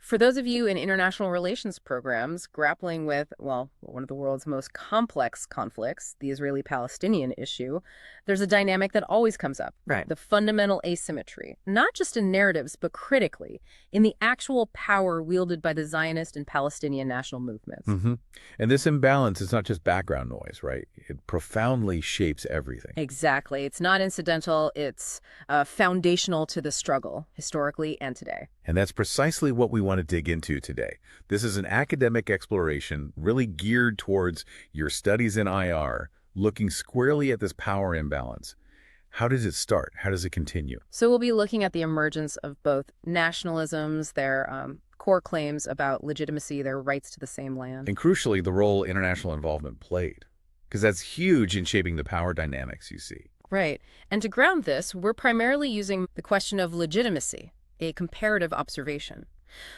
For those of you in international relations programs grappling with, well, one of the world's most complex conflicts, the Israeli-Palestinian issue, there's a dynamic that always comes up. Right. The fundamental asymmetry, not just in narratives, but critically, in the actual power wielded by the Zionist and Palestinian national movements. hmm And this imbalance is not just background noise, right? It profoundly shapes everything. Exactly. It's not incidental, it's foundational to the struggle, historically and today. And that's precisely what we want to dig into today. This is an academic exploration really geared towards your studies in IR, looking squarely at this power imbalance. How does it start? How does it continue? So we'll be looking at the emergence of both nationalisms, their core claims about legitimacy, their rights to the same land. And crucially, the role international involvement played, because that's huge in shaping the power dynamics you see. Right. And to ground this, we're primarily using the question of legitimacy, a comparative observation,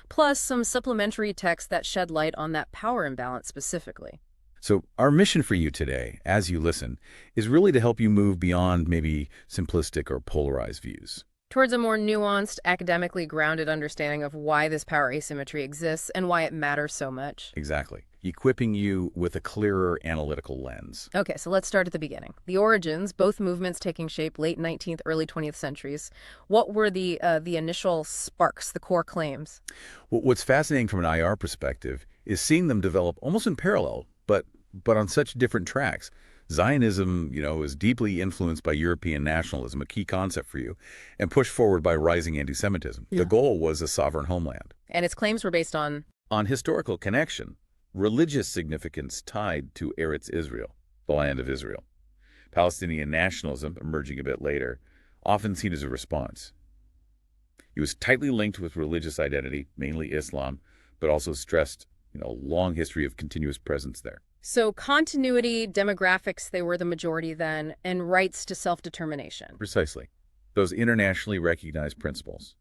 plus some supplementary texts that shed light on that power imbalance specifically. So our mission for you today, as you listen, is really to help you move beyond maybe simplistic or polarized views. Towards a more nuanced, academically grounded understanding of why this power asymmetry exists and why it matters so much. Exactly. Equipping you with a clearer analytical lens. Okay, so let's start at the beginning. The origins, both movements taking shape late 19th, early 20th centuries. What were the initial sparks, the core claims? What's fascinating from an IR perspective is seeing them develop almost in parallel, but on such different tracks. Zionism, is deeply influenced by European nationalism, a key concept for you, and pushed forward by rising anti-Semitism. Yeah. The goal was a sovereign homeland. And its claims were based on Historical connection, religious significance tied to Eretz Israel, the land of Israel. Palestinian nationalism, emerging a bit later, often seen as a response. It was tightly linked with religious identity, mainly Islam, but also stressed, a long history of continuous presence there. So continuity, demographics, they were the majority then, and rights to self-determination. Precisely. Those internationally recognized principles.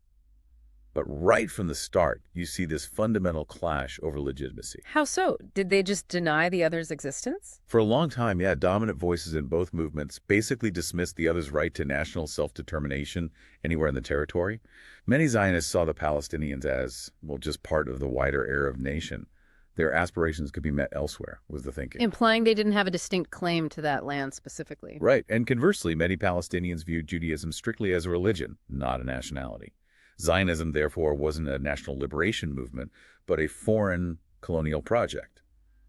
But right from the start, you see this fundamental clash over legitimacy. How so? Did they just deny the other's existence? For a long time, dominant voices in both movements basically dismissed the other's right to national self-determination anywhere in the territory. Many Zionists saw the Palestinians as, just part of the wider Arab nation. Their aspirations could be met elsewhere, was the thinking. Implying they didn't have a distinct claim to that land specifically. Right, and conversely, many Palestinians viewed Judaism strictly as a religion, not a nationality. Zionism, therefore, wasn't a national liberation movement, but a foreign colonial project,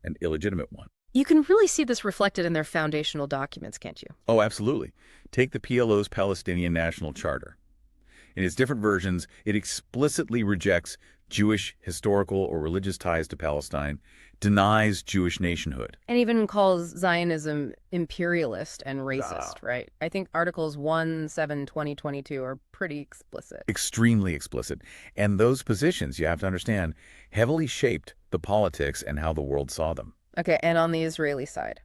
an illegitimate one. You can really see this reflected in their foundational documents, can't you? Oh, absolutely. Take the PLO's Palestinian National Charter. In its different versions, it explicitly rejects Jewish historical or religious ties to Palestine, denies Jewish nationhood. And even calls Zionism imperialist and racist, right? I think Articles 1, 7, 20, 22 are pretty explicit. Extremely explicit. And those positions, you have to understand, heavily shaped the politics and how the world saw them. Okay, and on the Israeli side,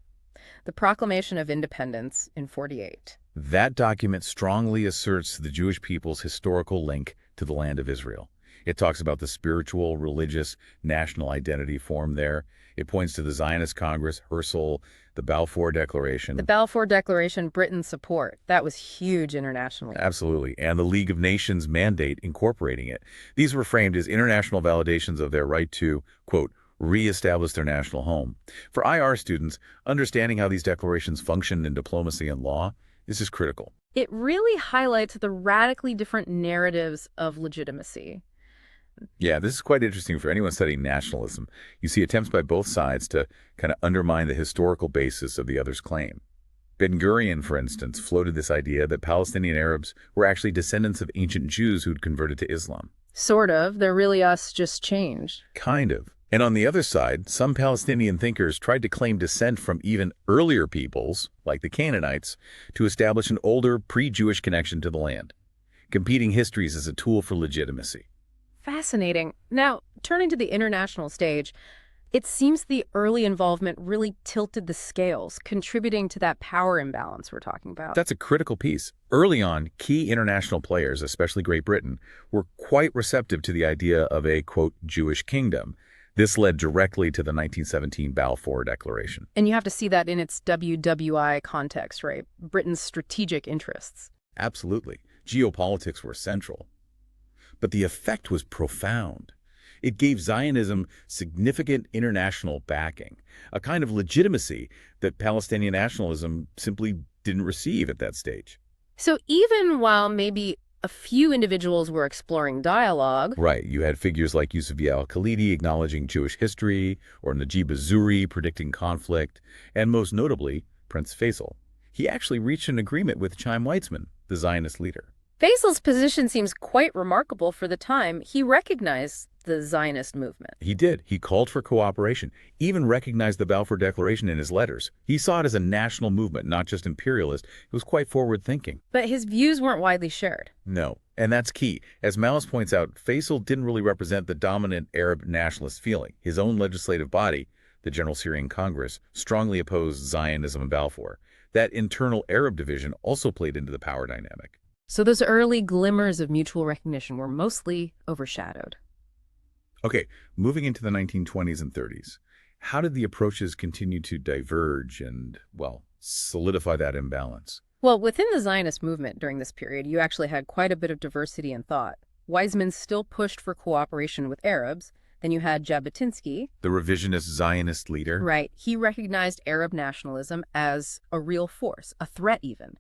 the Proclamation of Independence in 48. That document strongly asserts the Jewish people's historical link to the land of Israel. It talks about the spiritual, religious, national identity formed there. It points to the Zionist Congress, Herzl, the Balfour Declaration. The Balfour Declaration, Britain's support. That was huge internationally. Absolutely. And the League of Nations mandate incorporating it. These were framed as international validations of their right to, quote, reestablish their national home. For IR students, understanding how these declarations function in diplomacy and law is critical. It really highlights the radically different narratives of legitimacy. Yeah, this is quite interesting for anyone studying nationalism. You see attempts by both sides to kind of undermine the historical basis of the other's claim. Ben-Gurion, for instance, floated this idea that Palestinian Arabs were actually descendants of ancient Jews who'd converted to Islam. Sort of. They're really us, just changed. Kind of. And on the other side, some Palestinian thinkers tried to claim descent from even earlier peoples, like the Canaanites, to establish an older, pre-Jewish connection to the land, competing histories as a tool for legitimacy. Fascinating. Now, turning to the international stage, it seems the early involvement really tilted the scales, contributing to that power imbalance we're talking about. That's a critical piece. Early on, key international players, especially Great Britain, were quite receptive to the idea of a, quote, Jewish kingdom. This led directly to the 1917 Balfour Declaration. And you have to see that in its WWI context, right? Britain's strategic interests. Absolutely. Geopolitics were central. But the effect was profound. It gave Zionism significant international backing, a kind of legitimacy that Palestinian nationalism simply didn't receive at that stage. So even while maybe a few individuals were exploring dialogue, Right, you had figures like Yusuf al-Khalidi acknowledging Jewish history, or Najib Azuri predicting conflict, and most notably, Prince Faisal. He actually reached an agreement with Chaim Weizmann, the Zionist leader. Faisal's position seems quite remarkable for the time. He recognized the Zionist movement. He did. He called for cooperation, even recognized the Balfour Declaration in his letters. He saw it as a national movement, not just imperialist. It was quite forward-thinking. But his views weren't widely shared. No, and that's key. As Maoist points out, Faisal didn't really represent the dominant Arab nationalist feeling. His own legislative body, the General Syrian Congress, strongly opposed Zionism and Balfour. That internal Arab division also played into the power dynamic. So those early glimmers of mutual recognition were mostly overshadowed. Okay, moving into the 1920s and 30s, how did the approaches continue to diverge and, well, solidify that imbalance? Well, within the Zionist movement during this period, you actually had quite a bit of diversity in thought. Weizmann still pushed for cooperation with Arabs. Then you had Jabotinsky. The revisionist Zionist leader? Right. He recognized Arab nationalism as a real force, a threat even.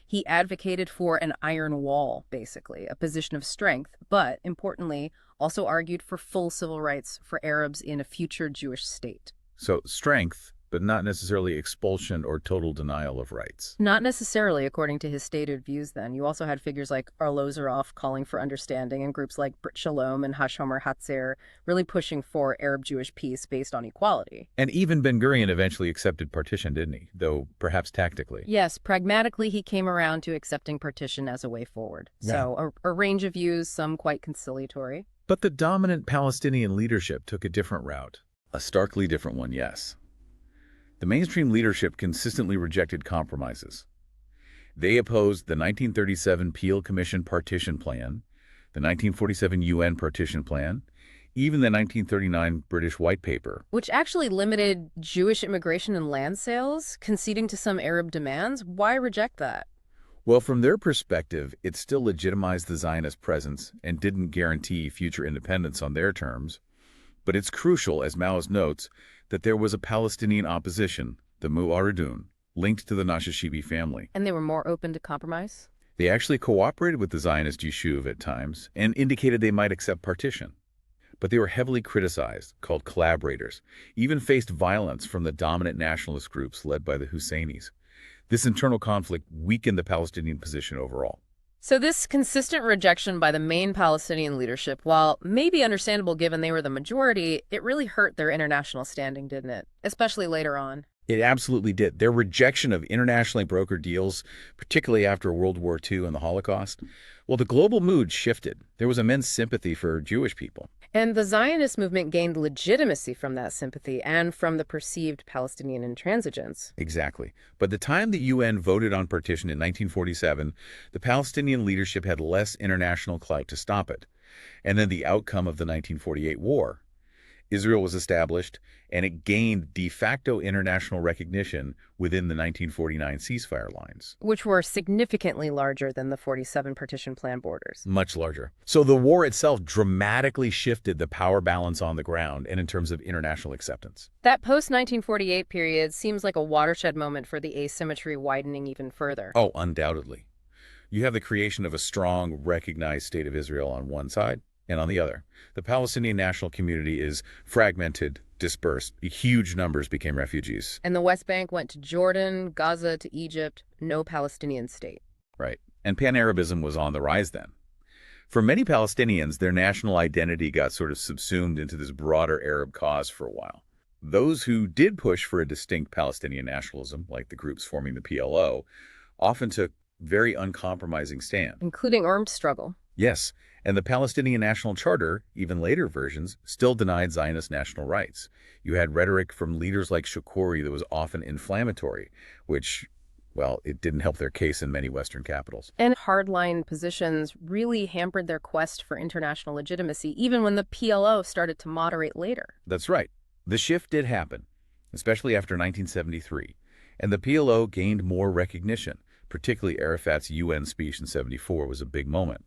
He advocated for an iron wall, basically, a position of strength, but, importantly, also argued for full civil rights for Arabs in a future Jewish state. So strength, but not necessarily expulsion or total denial of rights. Not necessarily, according to his stated views then. You also had figures like Arlozaroff calling for understanding and groups like Brit Shalom and Hashomer Hatzair really pushing for Arab-Jewish peace based on equality. And even Ben-Gurion eventually accepted partition, didn't he? Though perhaps tactically. Yes, pragmatically he came around to accepting partition as a way forward. Yeah. So a range of views, some quite conciliatory. But the dominant Palestinian leadership took a different route. A starkly different one, yes. The mainstream leadership consistently rejected compromises. They opposed the 1937 Peel Commission Partition Plan, the 1947 UN Partition Plan, even the 1939 British White Paper. Which actually limited Jewish immigration and land sales, conceding to some Arab demands. Why reject that? Well, from their perspective, it still legitimized the Zionist presence and didn't guarantee future independence on their terms. But it's crucial, as Maoist notes, that there was a Palestinian opposition, the Mu'aridun, linked to the Nashashibi family. And they were more open to compromise? They actually cooperated with the Zionist Yishuv at times and indicated they might accept partition. But they were heavily criticized, called collaborators, even faced violence from the dominant nationalist groups led by the Husseinis. This internal conflict weakened the Palestinian position overall. So this consistent rejection by the main Palestinian leadership, while maybe understandable given they were the majority, it really hurt their international standing, didn't it? Especially later on. It absolutely did. Their rejection of internationally brokered deals, particularly after World War II and the Holocaust, well, the global mood shifted. There was immense sympathy for Jewish people. And the Zionist movement gained legitimacy from that sympathy and from the perceived Palestinian intransigence. Exactly. By the time the UN voted on partition in 1947, the Palestinian leadership had less international clout to stop it. And then the outcome of the 1948 war. Israel was established, and it gained de facto international recognition within the 1949 ceasefire lines. Which were significantly larger than the 47 partition plan borders. Much larger. So the war itself dramatically shifted the power balance on the ground and in terms of international acceptance. That post-1948 period seems like a watershed moment for the asymmetry widening even further. Oh, undoubtedly. You have the creation of a strong, recognized state of Israel on one side, and on the other, the Palestinian national community is fragmented, dispersed. Huge numbers became refugees. And the West Bank went to Jordan, Gaza to Egypt, no Palestinian state. Right. And Pan-Arabism was on the rise then. For many Palestinians, their national identity got sort of subsumed into this broader Arab cause for a while. Those who did push for a distinct Palestinian nationalism, like the groups forming the PLO, often took very uncompromising stand. Including armed struggle. Yes, and the Palestinian National Charter, even later versions, still denied Zionist national rights. You had rhetoric from leaders like Shukuri that was often inflammatory, which, well, it didn't help their case in many Western capitals. And hardline positions really hampered their quest for international legitimacy, even when the PLO started to moderate later. That's right. The shift did happen, especially after 1973, and the PLO gained more recognition. Particularly Arafat's UN speech in '74 was a big moment.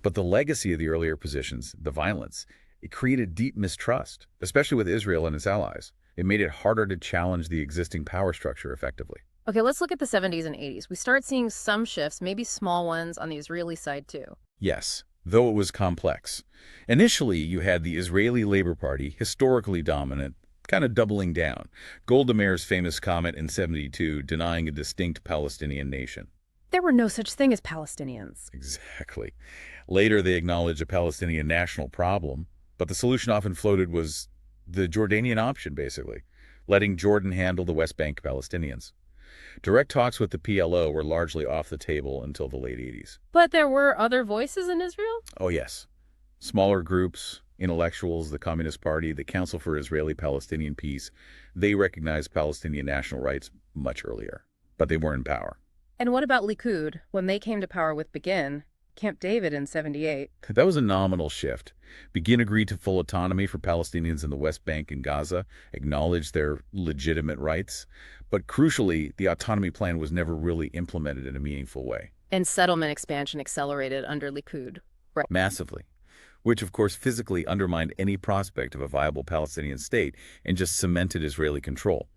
But the legacy of the earlier positions, the violence, It created deep mistrust, especially with Israel and its allies. It made it harder to challenge the existing power structure effectively. Okay, let's look at the 70s and 80s. We start seeing some shifts, maybe small ones, on the Israeli side too. Yes, though it was complex. Initially, you had the Israeli Labor Party, historically dominant, kind of doubling down. Golda Meir's famous comment in '72 denying a distinct Palestinian nation. There were no such thing as Palestinians. Exactly. Later, they acknowledged a Palestinian national problem, but the solution often floated was the Jordanian option, basically, letting Jordan handle the West Bank Palestinians. Direct talks with the PLO were largely off the table until the late '80s. But there were other voices in Israel? Oh, yes. Smaller groups, intellectuals, the Communist Party, the Council for Israeli-Palestinian Peace, they recognized Palestinian national rights much earlier, but they weren't in power. And what about Likud, when they came to power with Begin, Camp David in '78? That was a nominal shift. Begin agreed to full autonomy for Palestinians in the West Bank and Gaza, acknowledged their legitimate rights, but crucially, the autonomy plan was never really implemented in a meaningful way. And settlement expansion accelerated under Likud. Right. Massively. Which, of course, physically undermined any prospect of a viable Palestinian state and just cemented Israeli control.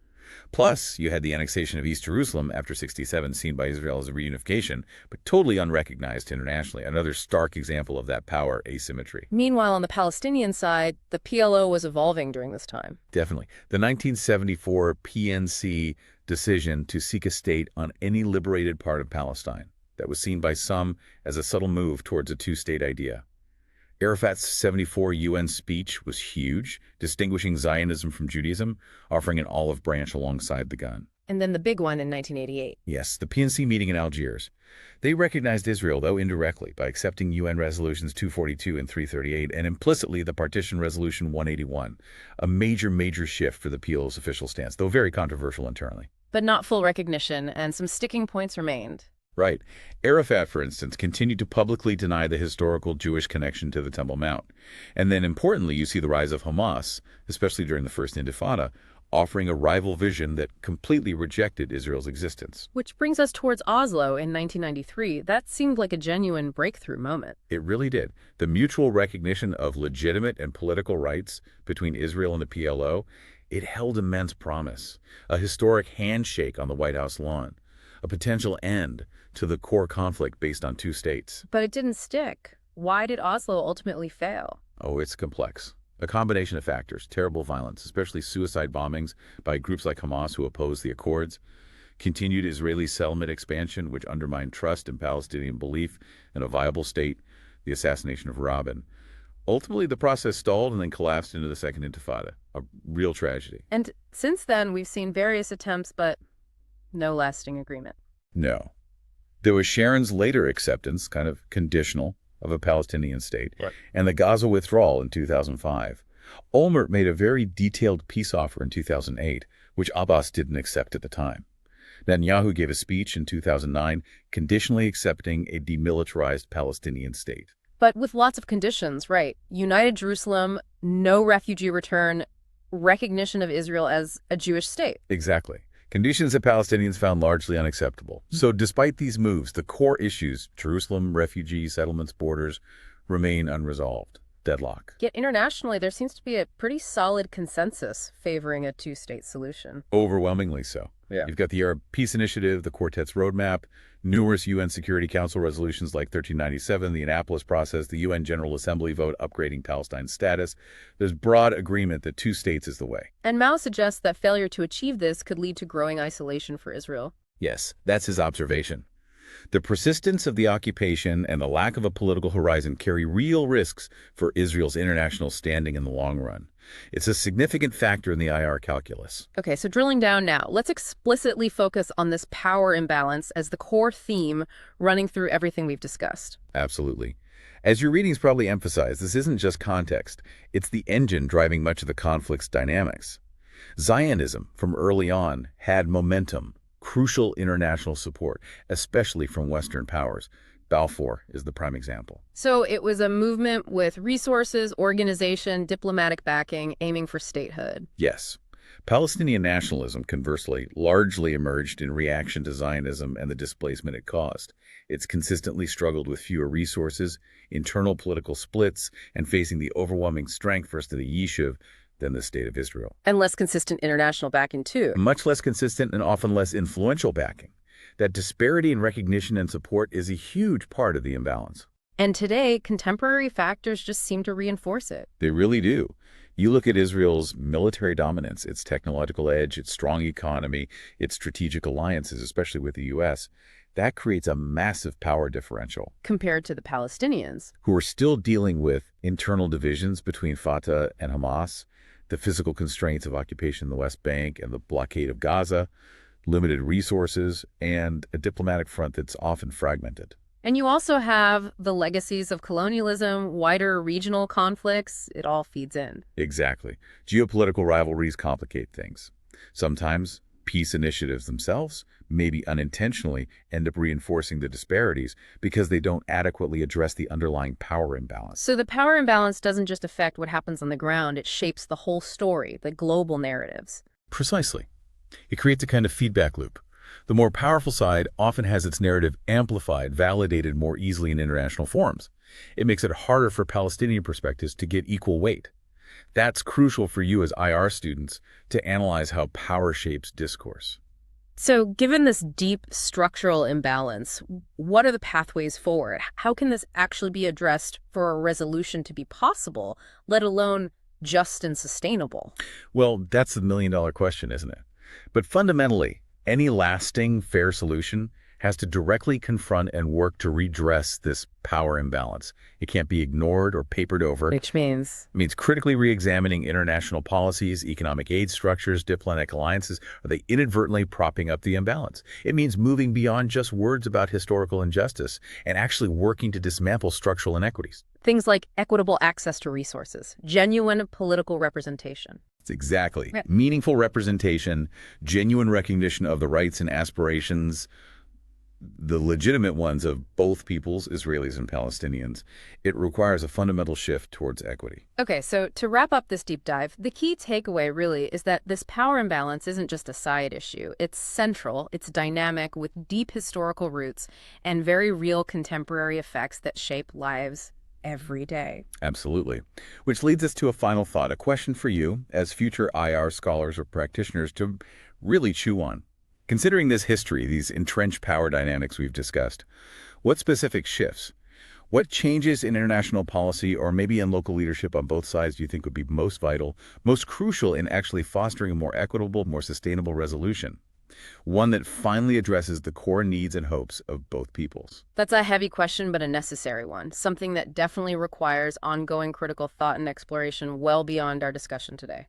Plus, you had the annexation of East Jerusalem after '67, seen by Israel as a reunification, but totally unrecognized internationally, another stark example of that power asymmetry. Meanwhile, on the Palestinian side, the PLO was evolving during this time. Definitely. The 1974 PNC decision to seek a state on any liberated part of Palestine, that was seen by some as a subtle move towards a two-state idea. Arafat's '74 UN speech was huge, distinguishing Zionism from Judaism, offering an olive branch alongside the gun. And then the big one in 1988. Yes, the PNC meeting in Algiers. They recognized Israel, though indirectly, by accepting UN Resolutions 242 and 338, and implicitly the Partition Resolution 181, a major shift for the PLO's official stance, though very controversial internally. But not full recognition, and some sticking points remained. Right. Arafat, for instance, continued to publicly deny the historical Jewish connection to the Temple Mount. And then, importantly, you see the rise of Hamas, especially during the First Intifada, offering a rival vision that completely rejected Israel's existence. Which brings us towards Oslo in 1993. That seemed like a genuine breakthrough moment. It really did. The mutual recognition of legitimate and political rights between Israel and the PLO, it held immense promise. A historic handshake on the White House lawn. A potential end to the core conflict based on two states. But it didn't stick. Why did Oslo ultimately fail? Oh, it's complex. A combination of factors, terrible violence, especially suicide bombings by groups like Hamas who oppose the accords, continued Israeli settlement expansion which undermined trust in Palestinian belief in a viable state, the assassination of Rabin. Ultimately, the process stalled and then collapsed into the Second Intifada, a real tragedy. And since then, we've seen various attempts, but no lasting agreement. No. There was Sharon's later acceptance, kind of conditional, of a Palestinian state, right, and the Gaza withdrawal in 2005. Olmert made a very detailed peace offer in 2008, which Abbas didn't accept at the time. Netanyahu gave a speech in 2009 conditionally accepting a demilitarized Palestinian state. But with lots of conditions, right? United Jerusalem, no refugee return, recognition of Israel as a Jewish state. Exactly. Conditions that Palestinians found largely unacceptable. So despite these moves, the core issues, Jerusalem, refugees, settlements, borders, remain unresolved. Deadlock. Yet internationally, there seems to be a pretty solid consensus favoring a two-state solution. Overwhelmingly so. Yeah. You've got the Arab Peace Initiative, the Quartet's Roadmap, numerous UN Security Council resolutions like 1397, the Annapolis Process, the UN General Assembly vote upgrading Palestine's status. There's broad agreement that two states is the way. And Mao suggests that failure to achieve this could lead to growing isolation for Israel. Yes, that's his observation. The persistence of the occupation and the lack of a political horizon carry real risks for Israel's international standing in the long run. It's a significant factor in the IR calculus. Okay, so drilling down now, let's explicitly focus on this power imbalance as the core theme running through everything we've discussed. Absolutely. As your readings probably emphasize, this isn't just context. It's the engine driving much of the conflict's dynamics. Zionism, from early on, had momentum, crucial international support, especially from Western powers. Balfour is the prime example. So it was a movement with resources, organization, diplomatic backing, aiming for statehood. Yes. Palestinian nationalism, conversely, largely emerged in reaction to Zionism and the displacement it caused. It's consistently struggled with fewer resources, internal political splits, and facing the overwhelming strength versus the Yishuv than the State of Israel. And less consistent international backing, too. Much less consistent and often less influential backing. That disparity in recognition and support is a huge part of the imbalance. And today, contemporary factors just seem to reinforce it. They really do. You look at Israel's military dominance, its technological edge, its strong economy, its strategic alliances, especially with the U.S., that creates a massive power differential. Compared to the Palestinians, Who are still dealing with internal divisions between Fatah and Hamas, the physical constraints of occupation in the West Bank and the blockade of Gaza, limited resources, and a diplomatic front that's often fragmented. and you also have the legacies of colonialism, wider regional conflicts. It all feeds in. Exactly. Geopolitical rivalries complicate things. Sometimes peace initiatives themselves, maybe unintentionally, end up reinforcing the disparities because they don't adequately address the underlying power imbalance. So the power imbalance doesn't just affect what happens on the ground, it shapes the whole story, the global narratives. Precisely. It creates a kind of feedback loop. The more powerful side often has its narrative amplified, validated more easily in international forums. It makes it harder for Palestinian perspectives to get equal weight. That's crucial for you as IR students to analyze how power shapes discourse. So given this deep structural imbalance, what are the pathways forward? How can this actually be addressed for a resolution to be possible, let alone just and sustainable? Well, that's the million-dollar question, isn't it? But fundamentally, any lasting, fair solution has to directly confront and work to redress this power imbalance. It can't be ignored or papered over. Which means, It means critically re-examining international policies, economic aid structures, diplomatic alliances. Are they inadvertently propping up the imbalance? It means moving beyond just words about historical injustice and actually working to dismantle structural inequities. things like equitable access to resources, genuine political representation. It's exactly. Yeah. Meaningful representation, genuine recognition of the rights and aspirations, the legitimate ones of both peoples, Israelis and Palestinians. It requires a fundamental shift towards equity. Okay, so to wrap up this deep dive, the key takeaway really is that this power imbalance isn't just a side issue. It's central, it's dynamic, with deep historical roots and very real contemporary effects that shape lives every day. Absolutely. Which leads us to a final thought, a question for you as future IR scholars or practitioners to really chew on. Considering this history, these entrenched power dynamics we've discussed, what specific shifts, what changes in international policy or maybe in local leadership on both sides do you think would be most vital, most crucial in actually fostering a more equitable, more sustainable resolution? One that finally addresses the core needs and hopes of both peoples. That's a heavy question, but a necessary one, something that definitely requires ongoing critical thought and exploration well beyond our discussion today.